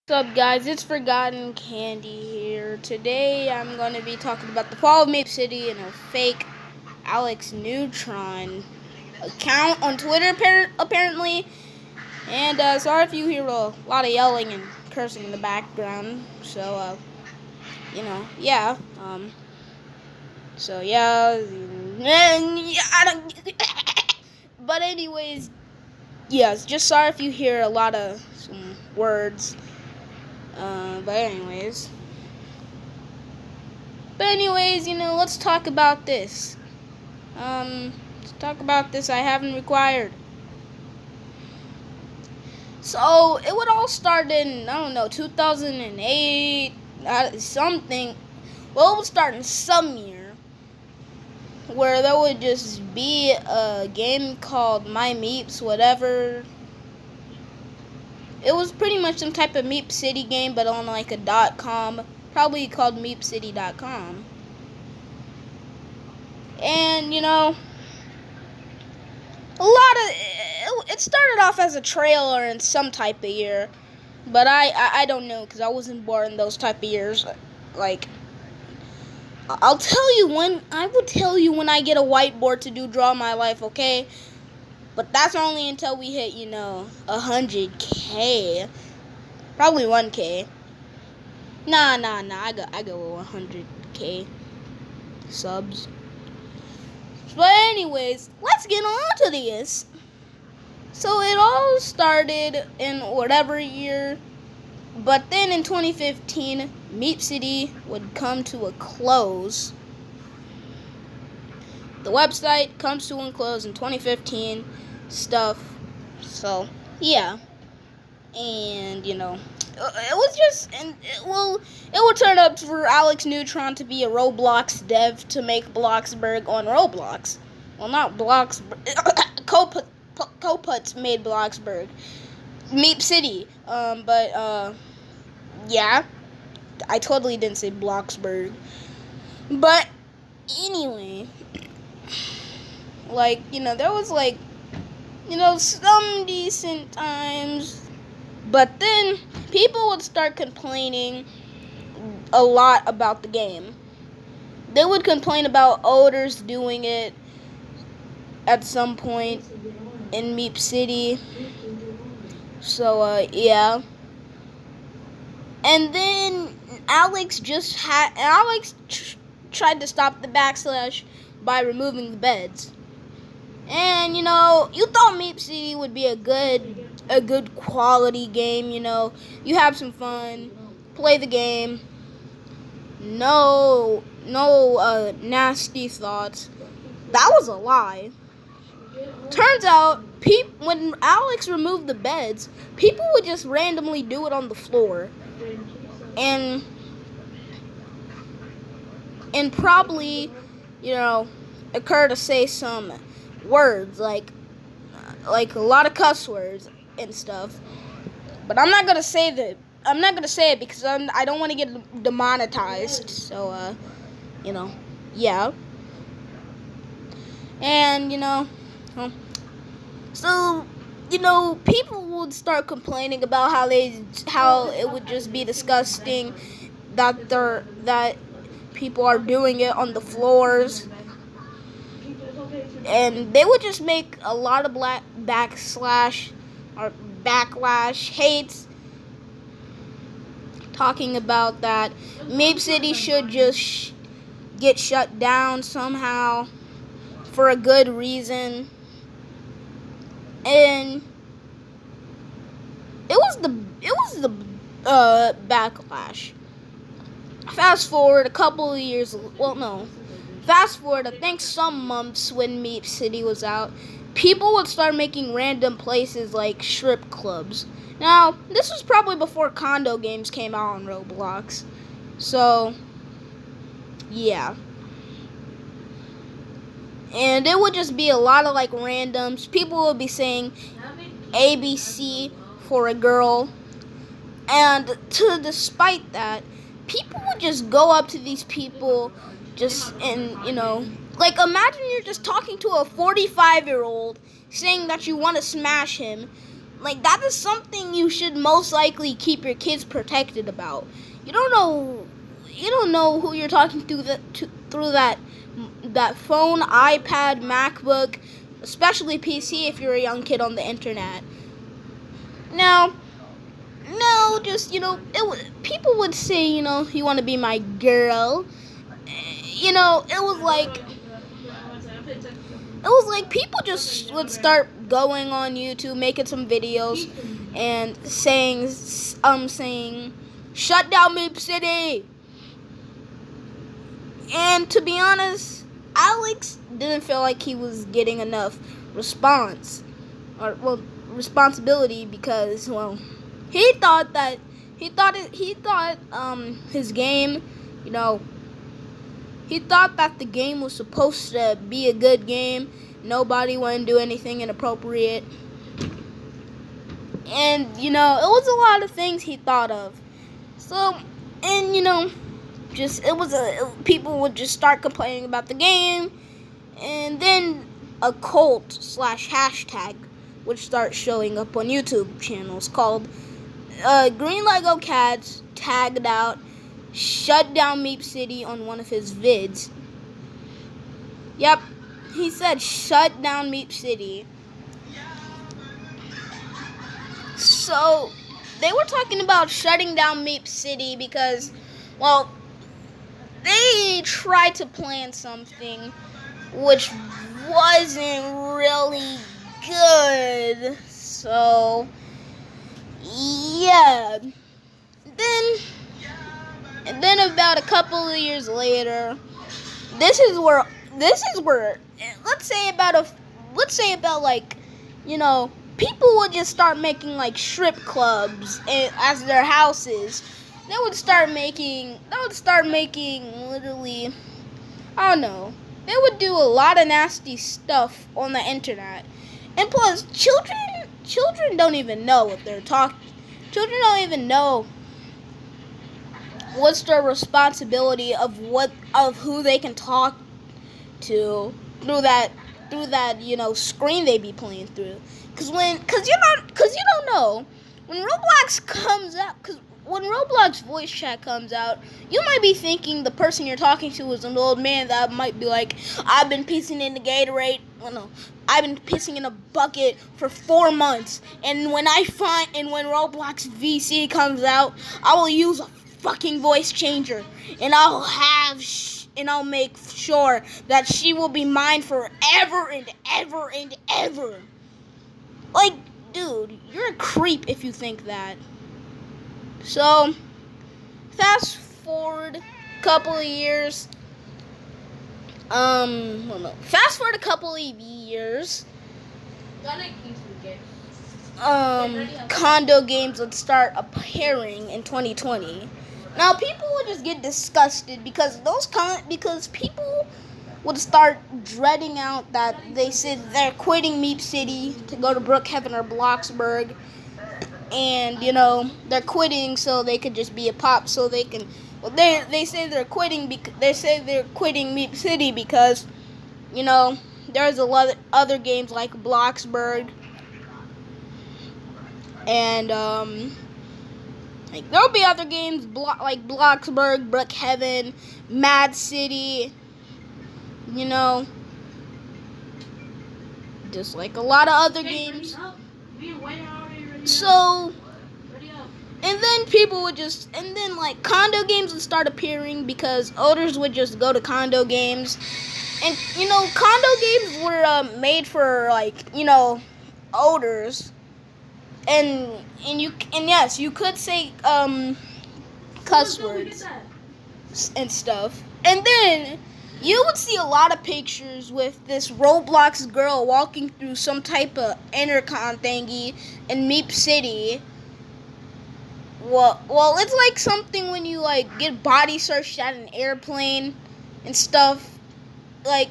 What's up, guys? It's Forgotten Candy here. Today, I'm going to be talking about the fall of Meep City and a fake Alex Neutron account on Twitter, apparently. And sorry if you hear a lot of yelling and cursing in the background. So, yeah. Yeah. I don't. But anyways, yes. Just sorry if you hear a lot of some words. But anyways. Let's talk about this. Let's talk about this I haven't required. So, it would all start in, 2008, something. Well, it would start in some year, where there would just be a game called My Meeps, whatever. It was pretty much some type of Meep City game, but on like a .com, probably called meepcity.com. And, it started off as a trailer in some type of year, but I don't know, because I wasn't born in those type of years. Like, I will tell you when I get a whiteboard to draw my life, okay? But that's only until we hit, 100K. Probably 1K. Nah, I go with 100K subs. But anyways, let's get on to this. So it all started in whatever year, but then in 2015, Meep City would come to a close. The website comes to a close in 2015 stuff. So, yeah. And, it was just, it would turn up for Alex Neutron to be a Roblox dev to make Bloxburg on Roblox. Well, not Bloxburg. Coputs made Bloxburg. Meep City. Yeah. I totally didn't say Bloxburg. But, anyway. There was, some decent times. But then, people would start complaining a lot about the game. They would complain about odors doing it at some point in Meep City. So, yeah. And then, Alex tried to stop the backslash by removing the beds. And, you thought Meep City would be a good quality game, You have some fun, play the game. No nasty thoughts. That was a lie. Turns out, when Alex removed the beds, people would just randomly do it on the floor. And probably, occur to say some words, like a lot of cuss words and stuff. But I'm not gonna say it because I don't want to get demonetized. So, yeah. And, people would start complaining about how it would just be disgusting that people are doing it on the floors. And they would just make a lot of backlash hates talking about that Meep City should just get shut down somehow for a good reason. And it was the backlash. Fast forward a couple of years, fast forward, I think some months when Meep City was out, people would start making random places like strip clubs. Now, this was probably before condo games came out on Roblox. So, yeah. And it would just be a lot of randoms. People would be saying ABC for a girl. And despite that, people would just go up to these people imagine you're just talking to a 45-year-old saying that you want to smash him, Like, that is something you should most likely keep your kids protected about. You don't know who you're talking through that phone, iPad, MacBook, especially PC if you're a young kid on the internet. Now, no, just, people would say, you want to be my girl. It was like people just would start going on YouTube, making some videos, and saying, shut down Meep City. And to be honest, Alex didn't feel like he was getting enough responsibility because, he thought his game, he thought that the game was supposed to be a good game. Nobody wouldn't do anything inappropriate. And, it was a lot of things he thought of. So, and, people would just start complaining about the game. And then a cult / hashtag would start showing up on YouTube channels called Green Lego Cats tagged out shut down Meep City on one of his vids. Yep, he said shut down Meep City. So, they were talking about shutting down Meep City because, they tried to plan something which wasn't really good. So, yeah. And then about a couple of years later, this is where let's say about people would just start making like strip clubs as their houses. They would start making literally, I don't know. They would do a lot of nasty stuff on the internet. And plus, children don't even know what they're talking. Children don't even know what's their responsibility of who they can talk to through that screen they be playing through. Cause you don't know when Roblox comes out. Cause when Roblox voice chat comes out, you might be thinking the person you're talking to is an old man that might be like, I've been pissing in the Gatorade. Well, no, I've been pissing in a bucket for 4 months, and when Roblox VC comes out, I will use a fucking voice changer, and I'll make sure that she will be mine forever and ever and ever. Like, dude, you're a creep if you think that. So, fast forward a couple of years. Fast forward a couple of years. Condo games would start appearing in 2020. Now, people would just get disgusted because people would start dreading out that they said they're quitting Meep City to go to Brookhaven or Bloxburg. And, they're quitting so they could just be a pop, so they can. Well, they say they're quitting. They say they're quitting Meep City because, there's a lot of other games like Bloxburg, and there'll be other games like Bloxburg, Brookhaven, Mad City. Just like a lot of other games. So, and then condo games would start appearing because owners would just go to condo games. And, condo games were made for, owners. And yes, you could say, cuss words and stuff. And then you would see a lot of pictures with this Roblox girl walking through some type of intercom thingy in Meep City. Well, it's like something when you get body searched at an airplane and stuff. Like,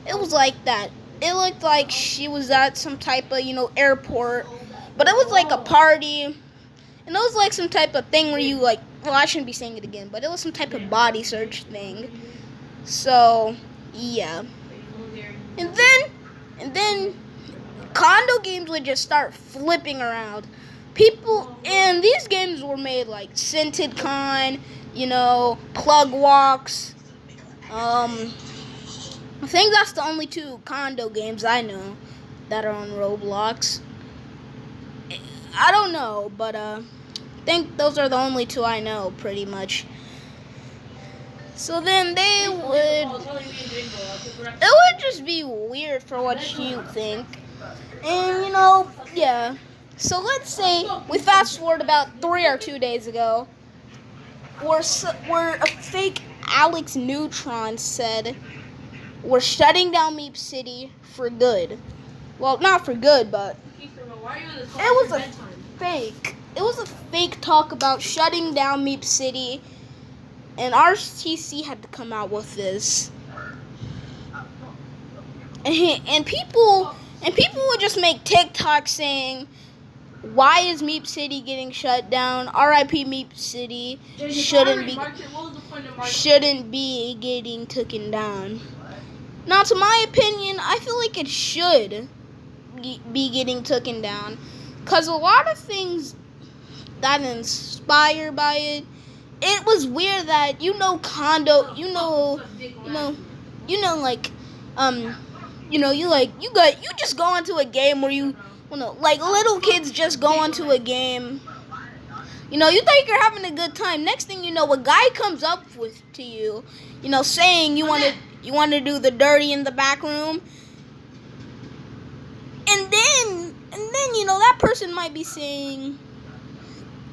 it was like that. It looked like she was at some type of airport, but it was like a party, and it was like some type of thing where you I shouldn't be saying it again, but it was some type of body search thing. So, yeah. And then condo games would just start flipping around. People, and these games were made like Scented Con, Plug Walks. I think that's the only two condo games I know that are on Roblox. I don't know, but I think those are the only two I know, pretty much. So then it would just be weird for what you think. And, yeah. So let's say we fast forward about 3 or 2 days ago, where a fake Alex Neutron said, we're shutting down Meep City for good. Well, not for good, but it was a fake. It was a fake talk about shutting down Meep City, and RTC had to come out with this. And people would just make TikTok saying, why is Meep City getting shut down? R.I.P. Meep City shouldn't be getting taken down. Now, to my opinion, I feel like it should be getting taken down, because a lot of things that inspired by it. It was weird that condo, you just go into a game where like little kids just go into a game. You think you're having a good time. Next thing you know, a guy comes up to you, saying you want to do the dirty in the back room. And then that person might be saying,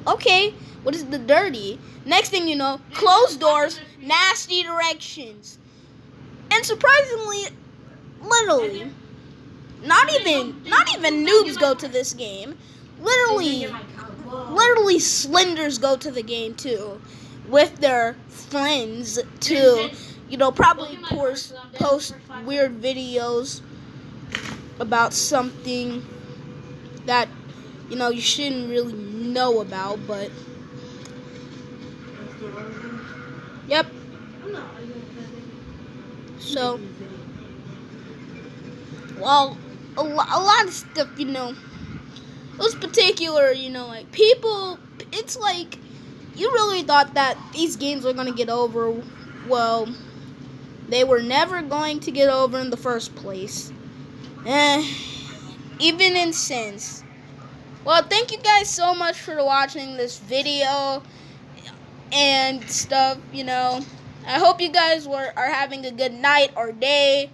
okay, what is the dirty? Next thing you know, closed doors, nasty directions. And surprisingly, literally, not even noobs go to this game. Literally slenders go to the game too, with their friends to, probably post weird videos about something that, you shouldn't really know about, but, yep. So, well, a lot of stuff, those particular, like, people, it's like, you really thought that these games were going to get over. Well, they were never going to get over in the first place. Even in sense. Well, thank you guys so much for watching this video and stuff, I hope you guys are having a good night or day,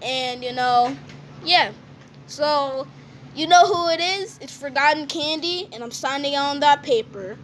and, yeah. So, you know who it is? It's Forgotten Candy, and I'm signing on that paper.